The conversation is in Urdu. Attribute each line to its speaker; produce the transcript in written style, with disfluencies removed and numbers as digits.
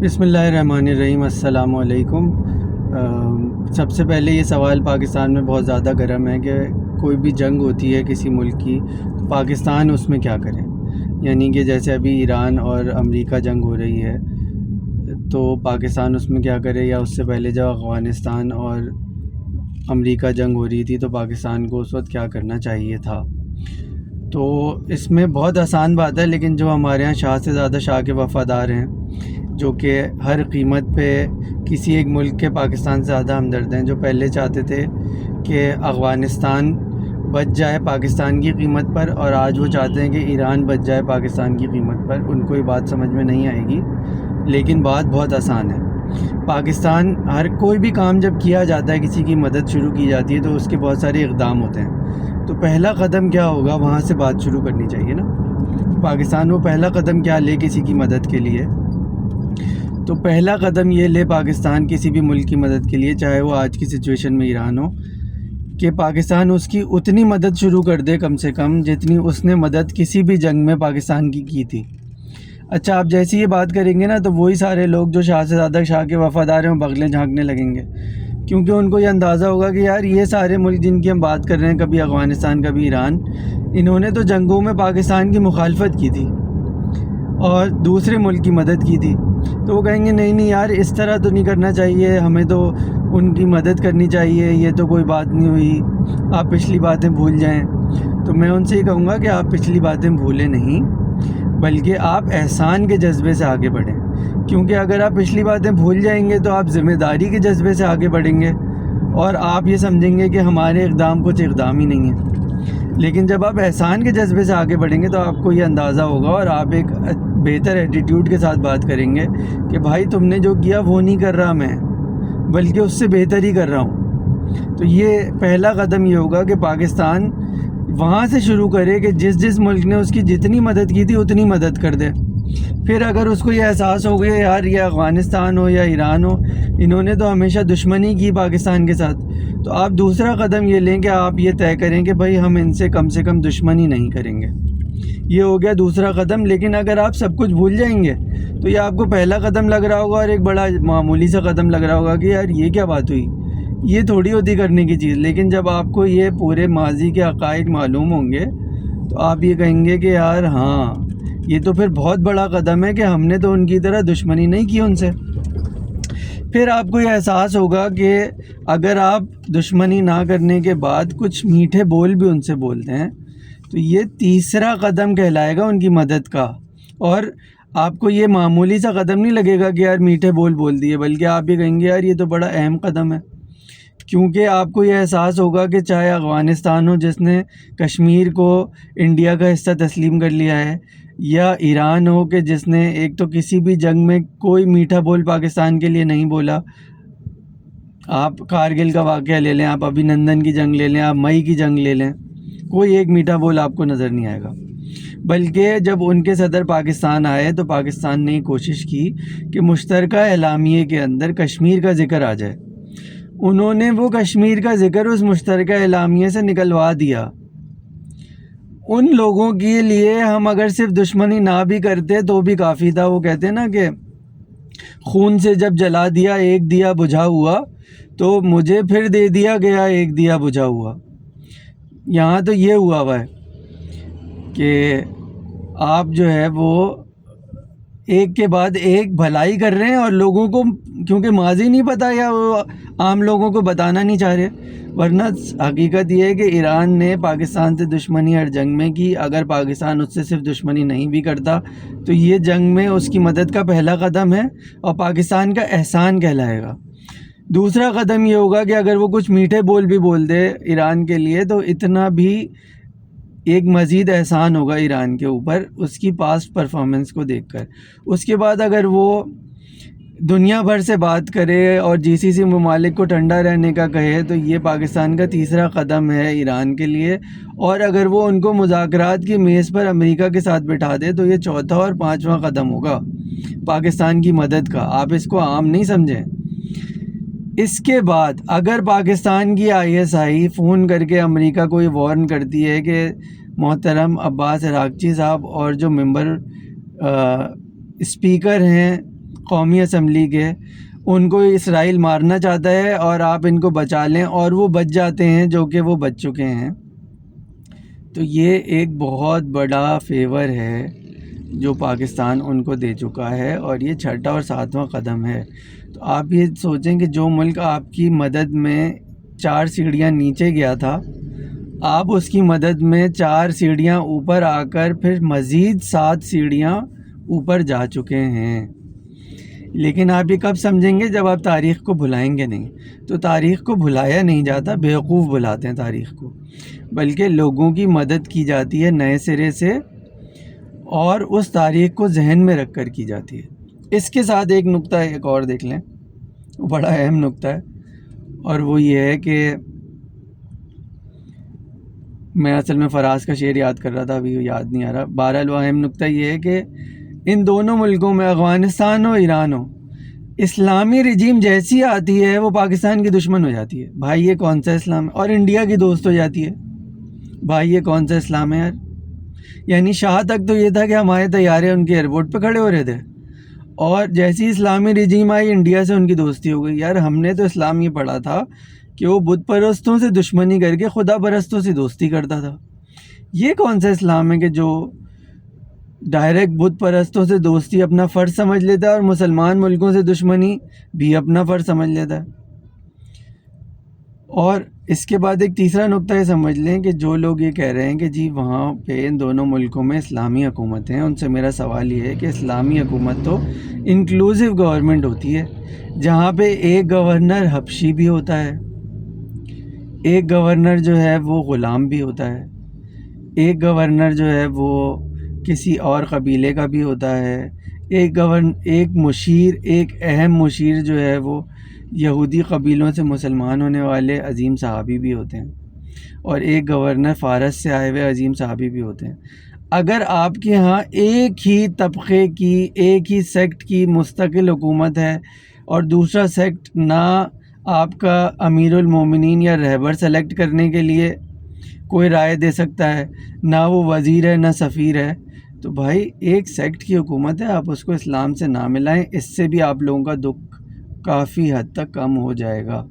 Speaker 1: بسم اللہ الرحمن الرحیم۔ السلام علیکم۔ سب سے پہلے یہ سوال پاکستان میں بہت زیادہ گرم ہے کہ کوئی بھی جنگ ہوتی ہے کسی ملک کی تو پاکستان اس میں کیا کرے، یعنی کہ جیسے ابھی ایران اور امریکہ جنگ ہو رہی ہے تو پاکستان اس میں کیا کرے، یا اس سے پہلے جب افغانستان اور امریکہ جنگ ہو رہی تھی تو پاکستان کو اس وقت کیا کرنا چاہیے تھا۔ تو اس میں بہت آسان بات ہے، لیکن جو ہمارے ہاں شاہ سے زیادہ شاہ کے وفادار ہیں، جو کہ ہر قیمت پہ کسی ایک ملک کے پاکستان سے زیادہ ہمدرد ہیں، جو پہلے چاہتے تھے کہ افغانستان بچ جائے پاکستان کی قیمت پر، اور آج وہ چاہتے ہیں کہ ایران بچ جائے پاکستان کی قیمت پر۔ ان کو یہ بات سمجھ میں نہیں آئے گی، لیکن بات بہت آسان ہے۔ پاکستان ہر کوئی بھی کام جب کیا جاتا ہے، کسی کی مدد شروع کی جاتی ہے تو اس کے بہت سارے اقدام ہوتے ہیں، تو پہلا قدم کیا ہوگا، وہاں سے بات شروع کرنی چاہیے نا۔ پاکستان وہ پہلا قدم کیا لے کسی کی مدد کے لیے، تو پہلا قدم یہ لے پاکستان کسی بھی ملک کی مدد کے لیے، چاہے وہ آج کی سچویشن میں ایران ہو، کہ پاکستان اس کی اتنی مدد شروع کر دے کم سے کم جتنی اس نے مدد کسی بھی جنگ میں پاکستان کی تھی۔ اچھا، آپ جیسی یہ بات کریں گے نا تو وہی سارے لوگ جو شاہ سے زیادہ شاہ کے وفادار ہیں وہ بغلیں جھانکنے لگیں گے، کیونکہ ان کو یہ اندازہ ہوگا کہ یار یہ سارے ملک جن کی ہم بات کر رہے ہیں، کبھی افغانستان کبھی ایران، انہوں نے تو جنگوں میں پاکستان کی مخالفت کی تھی اور دوسرے ملک کی مدد کی تھی، تو وہ کہیں گے نہیں یار اس طرح تو نہیں کرنا چاہیے، ہمیں تو ان کی مدد کرنی چاہیے، یہ تو کوئی بات نہیں ہوئی، آپ پچھلی باتیں بھول جائیں۔ تو میں ان سے یہ کہوں گا کہ آپ پچھلی باتیں بھولیں نہیں، بلکہ آپ احسان کے جذبے سے آگے بڑھیں، کیونکہ اگر آپ پچھلی باتیں بھول جائیں گے تو آپ ذمہ داری کے جذبے سے آگے بڑھیں گے اور آپ یہ سمجھیں گے کہ ہمارے اقدام کچھ اقدام ہی نہیں ہے۔ لیکن جب آپ احسان کے جذبے سے آگے بڑھیں گے تو آپ کو یہ اندازہ ہوگا اور آپ ایک بہتر ایٹیٹیوڈ کے ساتھ بات کریں گے کہ بھائی تم نے جو کیا وہ نہیں کر رہا میں، بلکہ اس سے بہتر ہی کر رہا ہوں۔ تو یہ پہلا قدم یہ ہوگا کہ پاکستان وہاں سے شروع کرے کہ جس ملک نے اس کی جتنی مدد کی تھی اتنی مدد کر دے۔ پھر اگر اس کو یہ احساس ہو گیا یار یہ افغانستان ہو یا ایران ہو، انہوں نے تو ہمیشہ دشمنی کی پاکستان کے ساتھ، تو آپ دوسرا قدم یہ لیں کہ آپ یہ طے کریں کہ بھائی ہم ان سے کم دشمنی نہیں کریں گے۔ یہ ہو گیا دوسرا قدم۔ لیکن اگر آپ سب کچھ بھول جائیں گے تو یہ آپ کو پہلا قدم لگ رہا ہوگا اور ایک بڑا معمولی سا قدم لگ رہا ہوگا کہ یار یہ کیا بات ہوئی، یہ تھوڑی ہوتی کرنے کی چیز۔ لیکن جب آپ کو یہ پورے ماضی کے حقائق معلوم ہوں گے تو آپ یہ کہیں گے کہ یار ہاں یہ تو پھر بہت بڑا قدم ہے کہ ہم نے تو ان کی طرح دشمنی نہیں کی ان سے۔ پھر آپ کو یہ احساس ہوگا کہ اگر آپ دشمنی نہ کرنے کے بعد کچھ میٹھے بول بھی ان سے بولتے ہیں تو یہ تیسرا قدم کہلائے گا ان کی مدد کا، اور آپ کو یہ معمولی سا قدم نہیں لگے گا کہ یار میٹھے بول دیے، بلکہ آپ یہ کہیں گے یار یہ تو بڑا اہم قدم ہے، کیونکہ آپ کو یہ احساس ہوگا کہ چاہے افغانستان ہو جس نے کشمیر کو انڈیا کا حصہ تسلیم کر لیا ہے، یا ایران ہو کہ جس نے ایک تو کسی بھی جنگ میں کوئی میٹھا بول پاکستان کے لیے نہیں بولا۔ آپ کارگل کا واقعہ لے لیں، آپ ابھینندن کی جنگ لے لیں، آپ مئی کی جنگ لے لیں، کوئی ایک میٹھا بول آپ کو نظر نہیں آئے گا۔ بلکہ جب ان کے صدر پاکستان آئے تو پاکستان نے کوشش کی کہ مشترکہ اعلامیے کے اندر کشمیر کا ذکر آ جائے، انہوں نے وہ کشمیر کا ذکر اس مشترکہ اعلامیے سے نکلوا دیا۔ ان لوگوں کے لیے ہم اگر صرف دشمنی نہ بھی کرتے تو بھی کافی تھا۔ وہ کہتے ہیں نا کہ خون سے جب جلا دیا ایک دیا بجھا ہوا، تو مجھے پھر دے دیا گیا ایک دیا بجھا ہوا۔ یہاں تو یہ ہوا ہے کہ آپ جو ہے وہ ایک کے بعد ایک بھلائی کر رہے ہیں اور لوگوں کو کیونکہ ماضی نہیں پتہ یا وہ عام لوگوں کو بتانا نہیں چاہ رہے، ورنہ حقیقت یہ ہے کہ ایران نے پاکستان سے دشمنی ہر جنگ میں کی۔ اگر پاکستان اس سے صرف دشمنی نہیں بھی کرتا تو یہ جنگ میں اس کی مدد کا پہلا قدم ہے اور پاکستان کا احسان کہلائے گا۔ دوسرا قدم یہ ہوگا کہ اگر وہ کچھ میٹھے بول بھی بول دے ایران کے لیے تو اتنا بھی ایک مزید احسان ہوگا ایران کے اوپر اس کی پاسٹ پرفارمنس کو دیکھ کر۔ اس کے بعد اگر وہ دنیا بھر سے بات کرے اور GCC ممالک کو ٹھنڈا رہنے کا کہے تو یہ پاکستان کا تیسرا قدم ہے ایران کے لیے، اور اگر وہ ان کو مذاکرات کی میز پر امریکہ کے ساتھ بٹھا دے تو یہ چوتھا اور پانچواں قدم ہوگا پاکستان کی مدد کا۔ آپ اس کو عام نہیں سمجھیں۔ اس کے بعد اگر پاکستان کی ISI فون کر کے امریکہ کو یہ وارن کرتی ہے کہ محترم عباس عراقچی صاحب اور جو ممبر اسپیکر ہیں قومی اسمبلی کے، ان کو اسرائیل مارنا چاہتا ہے اور آپ ان کو بچا لیں، اور وہ بچ جاتے ہیں جو کہ وہ بچ چکے ہیں. تو یہ ایک بہت بڑا فیور ہے جو پاکستان ان کو دے چکا ہے، اور یہ چھٹا اور ساتواں قدم ہے. تو آپ یہ سوچیں کہ جو ملک آپ کی مدد میں 4 سیڑھیاں نیچے گیا تھا، آپ اس کی مدد میں 4 سیڑھیاں اوپر آ کر پھر مزید 7 سیڑھیاں اوپر جا چکے ہیں. لیکن آپ یہ کب سمجھیں گے؟ جب آپ تاریخ کو بھلائیں گے نہیں. تو تاریخ کو بھلایا نہیں جاتا، بیوقوف بلاتے ہیں تاریخ کو، بلکہ لوگوں کی مدد کی جاتی ہے نئے سرے سے، اور اس تاریخ کو ذہن میں رکھ کر کی جاتی ہے. اس کے ساتھ ایک نقطہ ایک اور دیکھ لیں، وہ بڑا اہم نقطہ ہے، اور وہ یہ ہے کہ میں اصل میں فراز کا شعر یاد کر رہا تھا، ابھی یاد نہیں آ رہا. بہرحال وہ اہم نقطہ یہ ہے کہ ان دونوں ملکوں میں، افغانستان ہو ایران ہو، اسلامی رجیم جیسی آتی ہے وہ پاکستان کی دشمن ہو جاتی ہے. بھائی یہ کون سا اسلام ہے؟ اور انڈیا کی دوست ہو جاتی ہے. بھائی یہ کون سا اسلام ہے یار؟ یعنی شاہ تک تو یہ تھا کہ ہمارے طیارے ان کے ایئرپورٹ پہ کھڑے ہو رہے تھے، اور جیسی اسلامی رجیم آئی انڈیا سے ان کی دوستی ہو گئی. یار ہم نے تو اسلام یہ پڑھا تھا کہ وہ بت پرستوں سے دشمنی کر کے خدا پرستوں سے دوستی کرتا تھا. یہ کون سا اسلام ہے کہ جو ڈائریکٹ بت پرستوں سے دوستی اپنا فرض سمجھ لیتا ہے اور مسلمان ملکوں سے دشمنی بھی اپنا فرض سمجھ لیتا ہے؟ اور اس کے بعد ایک تیسرا نقطہ یہ سمجھ لیں کہ جو لوگ یہ کہہ رہے ہیں کہ جی وہاں پہ ان دونوں ملکوں میں اسلامی حکومت ہیں، ان سے میرا سوال یہ ہے کہ اسلامی حکومت تو انکلوسیو گورنمنٹ ہوتی ہے، جہاں پہ ایک گورنر حبشی بھی ہوتا ہے، ایک گورنر جو ہے وہ غلام بھی ہوتا ہے، ایک گورنر جو ہے وہ کسی اور قبیلے کا بھی ہوتا ہے، ایک مشیر، ایک اہم مشیر جو ہے وہ یہودی قبیلوں سے مسلمان ہونے والے عظیم صحابی بھی ہوتے ہیں، اور ایک گورنر فارس سے آئے ہوئے عظیم صحابی بھی ہوتے ہیں. اگر آپ کے ہاں ایک ہی طبقے کی، ایک ہی سیکٹ کی مستقل حکومت ہے، اور دوسرا سیکٹ نہ آپ کا امیر المومنین یا رہبر سلیکٹ کرنے کے لیے کوئی رائے دے سکتا ہے، نہ وہ وزیر ہے نہ سفیر ہے، تو بھائی ایک سیکٹ کی حکومت ہے، آپ اس کو اسلام سے نہ ملائیں. اس سے بھی آپ لوگوں کا دکھ کافی حد تک کم ہو جائے گا.